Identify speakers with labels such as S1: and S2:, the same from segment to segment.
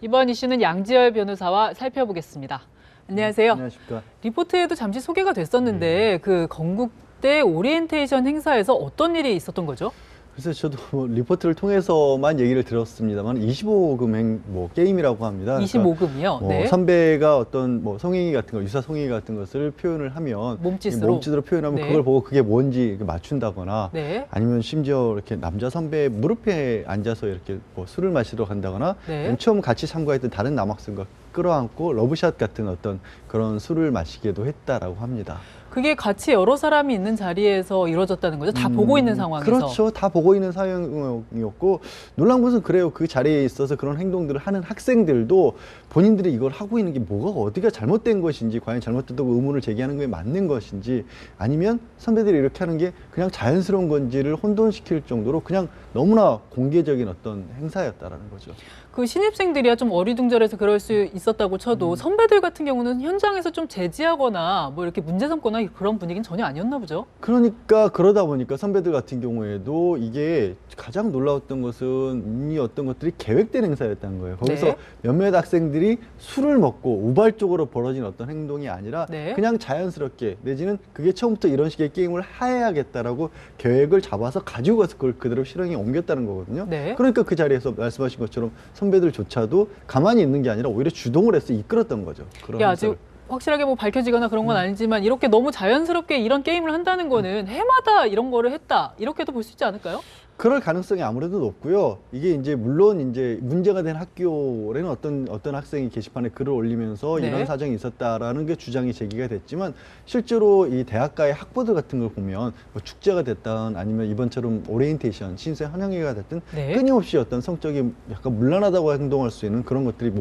S1: 이번 이슈는 양지열 변호사와 살펴보겠습니다. 안녕하세요.
S2: 안녕하십니까.
S1: 리포트에도 잠시 소개가 됐었는데 그 건국대 오리엔테이션 행사에서 어떤 일이 있었던 거죠?
S2: 그래서 저도 리포트를 통해서만 얘기를 들었습니다만 25금 게임이라고 합니다.
S1: 25금이요? 네.
S2: 선배가 어떤 성행위 같은 거, 유사 성행위 같은 것을 표현을 하면
S1: 몸짓으로
S2: 표현하면
S1: 네.
S2: 그걸 보고 그게 뭔지 맞춘다거나
S1: 네.
S2: 아니면 심지어 이렇게 남자 선배 무릎에 앉아서 이렇게 술을 마시러 간다거나
S1: 네.
S2: 처음 같이 참가했던 다른 남학생과 끌어안고 러브샷 같은 어떤 그런 술을 마시기도 했다라고 합니다.
S1: 그게 같이 여러 사람이 있는 자리에서 이루어졌다는 거죠? 다 보고 있는 상황에서?
S2: 그렇죠. 다 보고 있는 상황이었고 놀란 것은 그래요. 그 자리에 있어서 그런 행동들을 하는 학생들도 본인들이 이걸 하고 있는 게 뭐가 어디가 잘못된 것인지 과연 잘못됐다고 의문을 제기하는 게 맞는 것인지 아니면 선배들이 이렇게 하는 게 그냥 자연스러운 건지를 혼돈시킬 정도로 그냥 너무나 공개적인 어떤 행사였다라는 거죠.
S1: 그 신입생들이야 좀 어리둥절해서 그럴 수 있었다고 쳐도 선배들 같은 경우는 현장에서 좀 제지하거나 뭐 이렇게 문제 삼거나 그런 분위기는 전혀 아니었나 보죠?
S2: 그러니까 그러다 보니까 선배들 같은 경우에도 이게 가장 놀라웠던 것은 이 어떤 것들이 계획된 행사였다는 거예요. 거기서
S1: 네.
S2: 몇몇 학생들이 술을 먹고 우발적으로 벌어진 어떤 행동이 아니라
S1: 네.
S2: 그냥 자연스럽게 내지는 그게 처음부터 이런 식의 게임을 해야겠다라고 계획을 잡아서 가지고 가서 그걸 그대로 실행에 옮겼다는 거거든요.
S1: 네.
S2: 그러니까 그 자리에서 말씀하신 것처럼 선배들조차도 가만히 있는 게 아니라 오히려 주동을 해서 이끌었던 거죠. 그런
S1: 이게
S2: 행사를.
S1: 아직 확실하게 뭐 밝혀지거나 그런 건 아니지만 이렇게 너무 자연스럽게 이런 게임을 한다는 거는 해마다 이런 거를 했다 이렇게도 볼 수 있지 않을까요?
S2: 그럴 가능성이 아무래도 높고요. 이게 이제 물론 이제 문제가 된 학교에는 어떤 학생이 게시판에 글을 올리면서
S1: 네.
S2: 이런 사정이 있었다라는 게 주장이 제기가 됐지만 실제로 이 대학가의 학부들 같은 걸 보면 뭐 축제가 됐든 아니면 이번처럼 오리엔테이션 신생 환영회가 됐든
S1: 네.
S2: 끊임없이 어떤 성적인 약간 문란하다고 행동할 수 있는 그런 것들이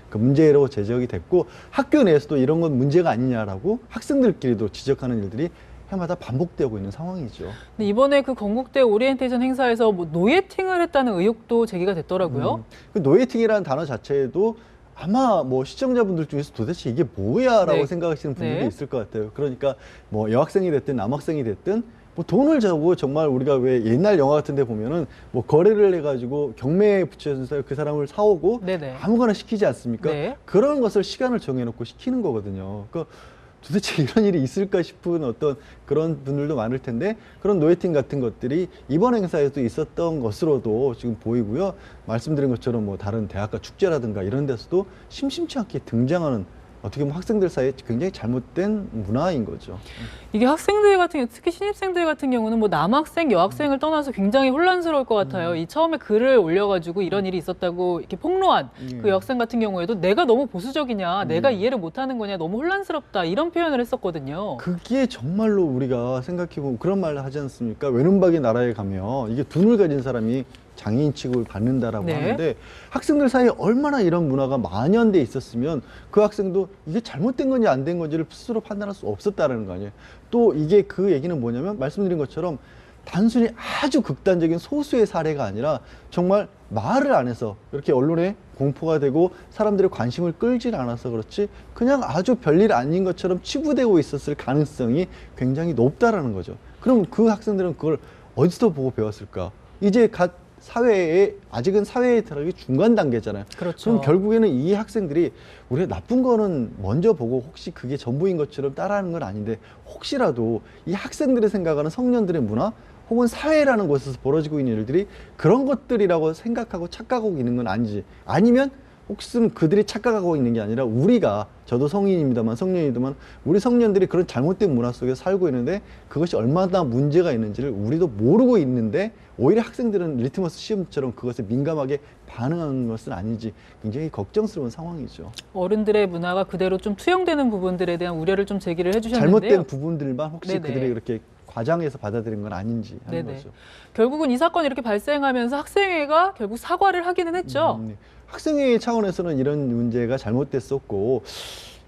S2: 그 문제로 제적이 됐고 학교 내에서도 이런 건 문제가 아니냐라고 학생들끼리도 지적하는 일들이 해마다 반복되고 있는 상황이죠.
S1: 근데 이번에 그 건국대 오리엔테이션 행사에서 뭐 노예팅을 했다는 의혹도 제기가 됐더라고요.
S2: 그 노예팅이라는 단어 자체도 아마 시청자분들 중에서 도대체 이게 뭐야라고
S1: 네.
S2: 생각하시는 분들도
S1: 네.
S2: 있을 것 같아요. 그러니까 여학생이 됐든 남학생이 됐든 돈을 주고 정말 우리가 왜 옛날 영화 같은 데 보면은 거래를 해가지고 경매에 붙여서 그 사람을 사오고
S1: 네네.
S2: 아무거나 시키지 않습니까?
S1: 네.
S2: 그런 것을 시간을 정해놓고 시키는 거거든요. 그러니까 도대체 이런 일이 있을까 싶은 어떤 그런 분들도 많을 텐데 그런 노예팅 같은 것들이 이번 행사에도 있었던 것으로도 지금 보이고요. 말씀드린 것처럼 다른 대학가 축제라든가 이런 데서도 심심치 않게 등장하는 어떻게 보면 학생들 사이에 굉장히 잘못된 문화인 거죠.
S1: 이게 학생들 같은 경우, 특히 신입생들 같은 경우는 뭐 남학생, 여학생을 떠나서 굉장히 혼란스러울 것 같아요. 이 처음에 글을 올려가지고 이런 일이 있었다고 이렇게 폭로한 그 여학생 같은 경우에도 내가 너무 보수적이냐, 내가 이해를 못하는 거냐, 너무 혼란스럽다 이런 표현을 했었거든요.
S2: 그게 정말로 우리가 생각해보면 그런 말을 하지 않습니까? 외눈박이 나라에 가면 이게 눈을 가진 사람이 장애인 취급을 받는다라고
S1: 네.
S2: 하는데 학생들 사이에 얼마나 이런 문화가 만연돼 있었으면 그 학생도 이게 잘못된 건지 안 된 건지를 스스로 판단할 수 없었다라는 거 아니에요. 또 이게 그 얘기는 뭐냐면 말씀드린 것처럼 단순히 아주 극단적인 소수의 사례가 아니라 정말 말을 안 해서 이렇게 언론에 공포가 되고 사람들의 관심을 끌지 않아서 그렇지 그냥 아주 별일 아닌 것처럼 치부되고 있었을 가능성이 굉장히 높다라는 거죠. 그럼 그 학생들은 그걸 어디서 보고 배웠을까? 이제 아직은 사회에 들어가기 중간 단계잖아요.
S1: 그렇죠.
S2: 그럼 결국에는 이 학생들이 우리가 나쁜 거는 먼저 보고 혹시 그게 전부인 것처럼 따라하는 건 아닌데 혹시라도 이 학생들이 생각하는 성년들의 문화 혹은 사회라는 곳에서 벌어지고 있는 일들이 그런 것들이라고 생각하고 착각하고 있는 건 아니지. 아니면 혹시 그들이 착각하고 있는 게 아니라 저도 성인입니다만 성년이지만 우리 성년들이 그런 잘못된 문화 속에서 살고 있는데 그것이 얼마나 문제가 있는지를 우리도 모르고 있는데 오히려 학생들은 리트머스 시험처럼 그것에 민감하게 반응하는 것은 아닌지 굉장히 걱정스러운 상황이죠.
S1: 어른들의 문화가 그대로 좀 투영되는 부분들에 대한 우려를 좀 제기를 해주셨는데요.
S2: 잘못된 부분들만 혹시
S1: 네네.
S2: 그들이 그렇게 과장해서 받아들인 건 아닌지 하는
S1: 네네.
S2: 거죠.
S1: 결국은 이 사건이 이렇게 발생하면서 학생회가 결국 사과를 하기는 했죠.
S2: 네. 학생회 차원에서는 이런 문제가 잘못됐었고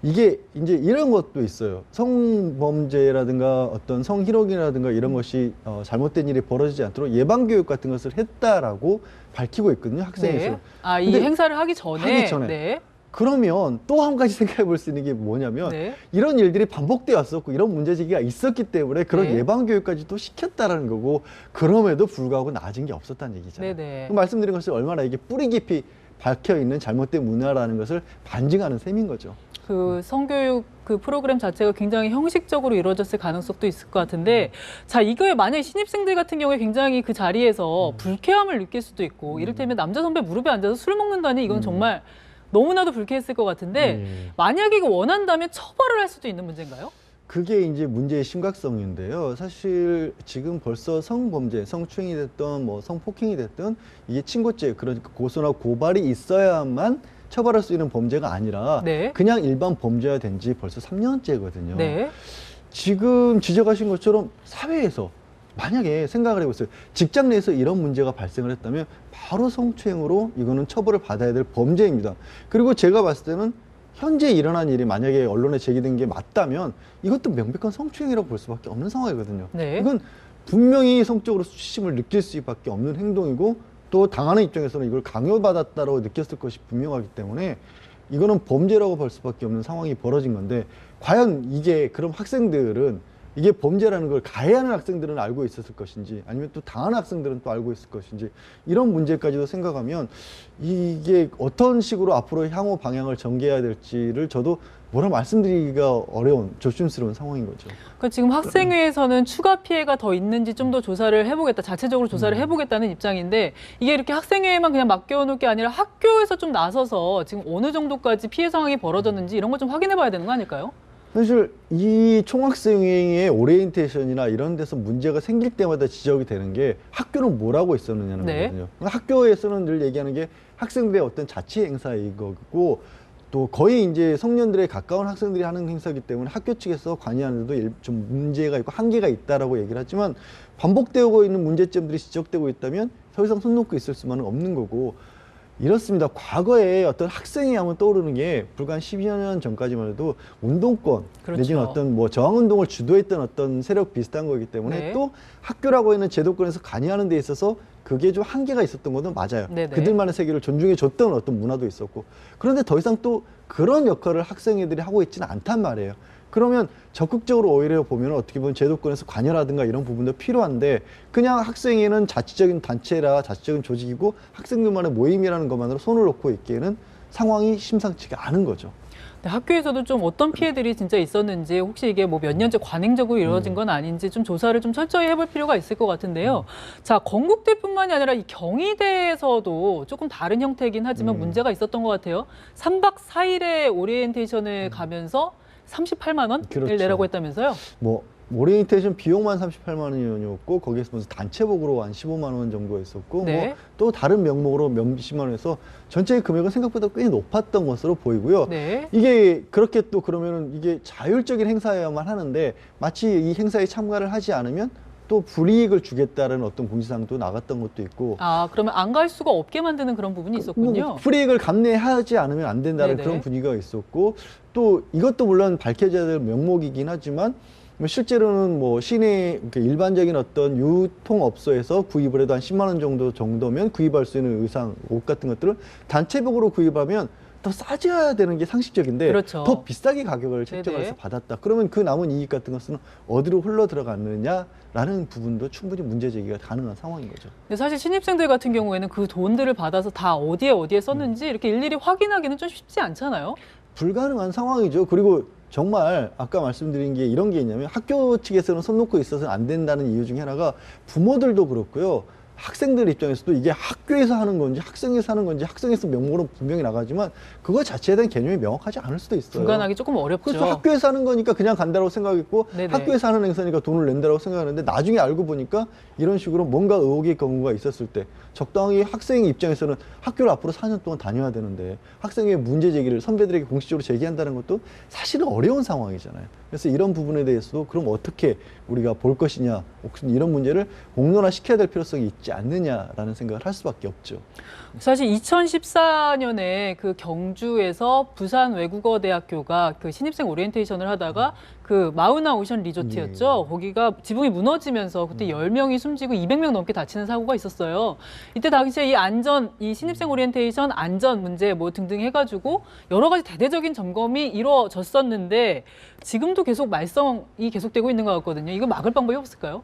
S2: 이게 이제 이런 것도 있어요. 성범죄라든가 어떤 성희롱이라든가 이런 것이 잘못된 일이 벌어지지 않도록 예방교육 같은 것을 했다라고 밝히고 있거든요. 학생회에서.
S1: 네. 이 행사를 하기 전에. 네.
S2: 그러면 또 한 가지 생각해 볼 수 있는 게 뭐냐면
S1: 네.
S2: 이런 일들이 반복되어 왔었고 이런 문제제기가 있었기 때문에 그런
S1: 네.
S2: 예방교육까지 또 시켰다라는 거고 그럼에도 불구하고 나아진 게 없었다는 얘기잖아요.
S1: 네네.
S2: 말씀드린 것이 얼마나 이게 뿌리 깊이 밝혀 있는 잘못된 문화라는 것을 반증하는 셈인 거죠.
S1: 그 성교육 그 프로그램 자체가 굉장히 형식적으로 이루어졌을 가능성도 있을 것 같은데, 자, 이거에 만약에 신입생들 같은 경우에 굉장히 그 자리에서 불쾌함을 느낄 수도 있고, 이를테면 남자 선배 무릎에 앉아서 술 먹는다니 이건 정말 너무나도 불쾌했을 것 같은데, 만약에 이거 원한다면 처벌을 할 수도 있는 문제인가요?
S2: 그게 이제 문제의 심각성인데요. 사실 지금 벌써 성범죄, 성추행이 됐던 뭐 성폭행이 됐던 이게 친고죄, 그러니까 고소나 고발이 있어야만 처벌할 수 있는 범죄가 아니라
S1: 네.
S2: 그냥 일반 범죄가 된 지 벌써 3년째거든요.
S1: 네.
S2: 지금 지적하신 것처럼 사회에서 만약에 생각을 해보세요. 직장 내에서 이런 문제가 발생을 했다면 바로 성추행으로 이거는 처벌을 받아야 될 범죄입니다. 그리고 제가 봤을 때는 현재 일어난 일이 만약에 언론에 제기된 게 맞다면 이것도 명백한 성추행이라고 볼 수밖에 없는 상황이거든요.
S1: 네.
S2: 이건 분명히 성적으로 수치심을 느낄 수밖에 없는 행동이고, 또 당하는 입장에서는 이걸 강요받았다고 느꼈을 것이 분명하기 때문에 이거는 범죄라고 볼 수밖에 없는 상황이 벌어진 건데, 과연 이게 그럼 학생들은 이게 범죄라는 걸 가해하는 학생들은 알고 있었을 것인지, 아니면 또 당하는 학생들은 또 알고 있을 것인지, 이런 문제까지도 생각하면 이게 어떤 식으로 앞으로 향후 방향을 전개해야 될지를 저도 뭐라 말씀드리기가 어려운 조심스러운 상황인 거죠.
S1: 그러니까 지금 학생회에서는 추가 피해가 더 있는지 좀 더 조사를 해보겠다, 자체적으로 조사를 해보겠다는 입장인데, 이게 이렇게 학생회에만 그냥 맡겨놓을 게 아니라 학교에서 좀 나서서 지금 어느 정도까지 피해 상황이 벌어졌는지 이런 걸 좀 확인해봐야 되는 거 아닐까요?
S2: 사실 이 총학생회의 오리엔테이션이나 이런 데서 문제가 생길 때마다 지적이 되는 게 학교는 뭐라고 있었느냐는
S1: 네.
S2: 거거든요. 학교에서는 늘 얘기하는 게 학생들의 어떤 자치 행사인 거고, 또 거의 이제 성년들에 가까운 학생들이 하는 행사이기 때문에 학교 측에서 관여하는데도 좀 문제가 있고 한계가 있다라고 얘기를 하지만, 반복되고 있는 문제점들이 지적되고 있다면 더 이상 손 놓고 있을 수만은 없는 거고, 이렇습니다. 과거에 어떤 학생이 하면 떠오르는 게 불과 한 10여 년 전까지만 해도 운동권,
S1: 그렇죠.
S2: 내지는 어떤 뭐 저항운동을 주도했던 어떤 세력 비슷한 거기 때문에
S1: 네.
S2: 또 학교라고 하는 제도권에서 관여하는 데 있어서 그게 좀 한계가 있었던 것은 맞아요.
S1: 네네.
S2: 그들만의 세계를 존중해 줬던 어떤 문화도 있었고, 그런데 더 이상 또 그런 역할을 학생애들이 하고 있지는 않단 말이에요. 그러면 적극적으로 오히려 보면 어떻게 보면 제도권에서 관여라든가 이런 부분도 필요한데, 그냥 학생회는 자치적인 단체라 자치적인 조직이고 학생들만의 모임이라는 것만으로 손을 놓고 있기에는 상황이 심상치가 않은 거죠.
S1: 네, 학교에서도 좀 어떤 피해들이 진짜 있었는지, 혹시 이게 뭐 몇 년째 관행적으로 이루어진 건 아닌지 좀 조사를 좀 철저히 해볼 필요가 있을 것 같은데요. 자, 건국대뿐만이 아니라 이 경희대에서도 조금 다른 형태이긴 하지만 문제가 있었던 것 같아요. 3박 4일의 오리엔테이션을 가면서 38만 원을
S2: 그렇죠.
S1: 내라고 했다면서요?
S2: 뭐 오리엔테이션 비용만 38만 원이었고, 거기에서 무슨 단체복으로 한 15만 원 정도 했었고,
S1: 네.
S2: 뭐 또 다른 명목으로 몇십만 원에서 전체 금액은 생각보다 꽤 높았던 것으로 보이고요.
S1: 네.
S2: 이게 그렇게 또 그러면은 이게 자율적인 행사여야만 하는데, 마치 이 행사에 참가를 하지 않으면 또 불이익을 주겠다는 어떤 공지사항도 나갔던 것도 있고,
S1: 아, 그러면 안 갈 수가 없게 만드는 그런 부분이 있었군요.
S2: 뭐 불이익을 감내하지 않으면 안 된다는
S1: 네네.
S2: 그런 분위기가 있었고, 또 이것도 물론 밝혀져야 될 명목이긴 하지만 뭐 실제로는 뭐 시내 그러니까 일반적인 어떤 유통업소에서 구입을 해도 한 10만 원 정도면 구입할 수 있는 의상, 옷 같은 것들을 단체복으로 구입하면 더 싸져야 되는 게 상식적인데,
S1: 그렇죠.
S2: 더 비싸게 가격을 책정해서
S1: 네네.
S2: 받았다. 그러면 그 남은 이익 같은 것은 어디로 흘러 들어갔느냐라는 부분도 충분히 문제 제기가 가능한 상황인 거죠.
S1: 근데 사실 신입생들 같은 경우에는 그 돈들을 받아서 다 어디에 썼는지 이렇게 일일이 확인하기는 좀 쉽지 않잖아요.
S2: 불가능한 상황이죠. 그리고 정말 아까 말씀드린 게 이런 게 있냐면, 학교 측에서는 손 놓고 있어서는 안 된다는 이유 중에 하나가 부모들도 그렇고요. 학생들 입장에서도 이게 학교에서 하는 건지 학생에서 하는 건지, 학생에서 명목으로 분명히 나가지만 그거 자체에 대한 개념이 명확하지 않을 수도 있어요.
S1: 분간하기 조금 어렵죠.
S2: 그래서 학교에서 하는 거니까 그냥 간다고 생각했고,
S1: 네네.
S2: 학교에서 하는 행사니까 돈을 낸다고 생각하는데, 나중에 알고 보니까 이런 식으로 뭔가 의혹의 경우가 있었을 때 적당히 학생 입장에서는 학교를 앞으로 4년 동안 다녀야 되는데 학생의 문제 제기를 선배들에게 공식적으로 제기한다는 것도 사실은 어려운 상황이잖아요. 그래서 이런 부분에 대해서도 그럼 어떻게 우리가 볼 것이냐, 혹시 이런 문제를 공론화시켜야 될 필요성이 있지 않느냐라는 생각을 할 수밖에 없죠.
S1: 사실 2014년에 그 경주에서 부산 외국어대학교가 그 신입생 오리엔테이션을 하다가 그 마우나 오션 리조트였죠. 거기가 지붕이 무너지면서 그때 10명이 숨지고 200명 넘게 다치는 사고가 있었어요. 이때 당시에 이 신입생 오리엔테이션 안전 문제 뭐 등등 해가지고 여러 가지 대대적인 점검이 이루어졌었는데 지금도 계속 말썽이 계속되고 있는 것 같거든요. 이거 막을 방법이 없을까요?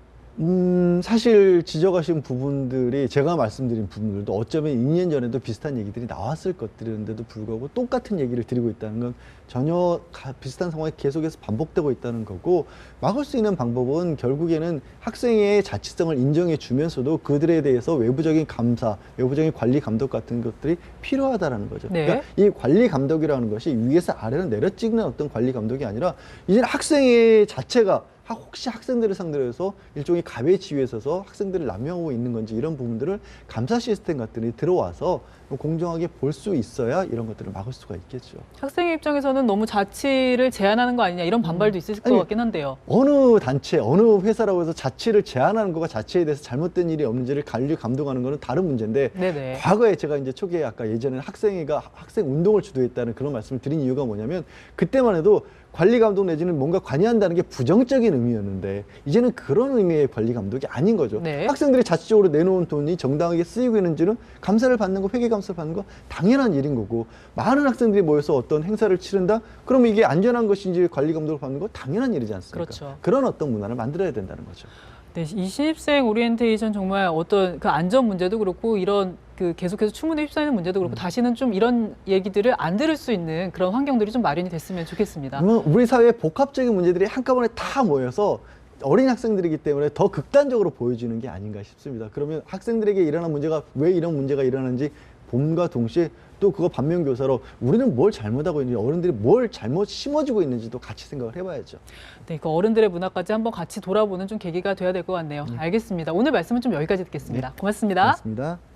S2: 사실 지적하신 부분들이 제가 말씀드린 부분들도 어쩌면 2년 전에도 비슷한 얘기들이 나왔을 것들인데도 불구하고 똑같은 얘기를 드리고 있다는 건 전혀 비슷한 상황이 계속해서 반복되고 있다는 거고, 막을 수 있는 방법은 결국에는 학생의 자치성을 인정해 주면서도 그들에 대해서 외부적인 감사, 외부적인 관리 감독 같은 것들이 필요하다라는 거죠.
S1: 네.
S2: 그러니까 이 관리 감독이라는 것이 위에서 아래로 내려 찍는 어떤 관리 감독이 아니라 이제 학생의 자체가 혹시 학생들을 상대로 해서 일종의 갑의 지위에 서서 학생들을 남용하고 있는 건지, 이런 부분들을 감사 시스템 같은 게 들어와서 공정하게 볼 수 있어야 이런 것들을 막을 수가 있겠죠.
S1: 학생의 입장에서는 너무 자치를 제한하는 거 아니냐 이런 반발도 있을 것
S2: 아니,
S1: 같긴 한데요.
S2: 어느 단체, 어느 회사라고 해서 자치를 제한하는 거가 자치에 대해서 잘못된 일이 없는지를 관리 감독하는 거는 다른 문제인데,
S1: 네네.
S2: 과거에 제가 이제 초기에 아까 예전에 학생회가 학생 운동을 주도했다는 그런 말씀을 드린 이유가 뭐냐면, 그때만 해도 관리 감독 내지는 뭔가 관여한다는 게 부정적인 의미였는데 이제는 그런 의미의 관리 감독이 아닌 거죠.
S1: 네.
S2: 학생들이 자치적으로 내놓은 돈이 정당하게 쓰이고 있는지는 감사를 받는 거, 회계 감사를 받는 거 당연한 일인 거고, 많은 학생들이 모여서 어떤 행사를 치른다? 그러면 이게 안전한 것인지 관리 감독을 받는 거 당연한 일이지 않습니까?
S1: 그렇죠.
S2: 그런 어떤 문화를 만들어야 된다는 거죠.
S1: 네, 이 신입생 오리엔테이션 정말 어떤 그 안전 문제도 그렇고 이런 그 계속해서 추문에 휩싸이는 문제도 그렇고 다시는 좀 이런 얘기들을 안 들을 수 있는 그런 환경들이 좀 마련이 됐으면 좋겠습니다.
S2: 그러면 우리 사회의 복합적인 문제들이 한꺼번에 다 모여서 어린 학생들이기 때문에 더 극단적으로 보여지는 게 아닌가 싶습니다. 그러면 학생들에게 일어난 문제가 왜 이런 문제가 일어나는지 봄과 동시에 또 그거 반면교사로 우리는 뭘 잘못하고 있는지, 어른들이 뭘 잘못 심어주고 있는지도 같이 생각을 해봐야죠.
S1: 네, 그 어른들의 문화까지 한번 같이 돌아보는 좀 계기가 돼야 될 것 같네요. 알겠습니다. 오늘 말씀은 좀 여기까지 듣겠습니다. 고맙습니다.
S2: 고맙습니다.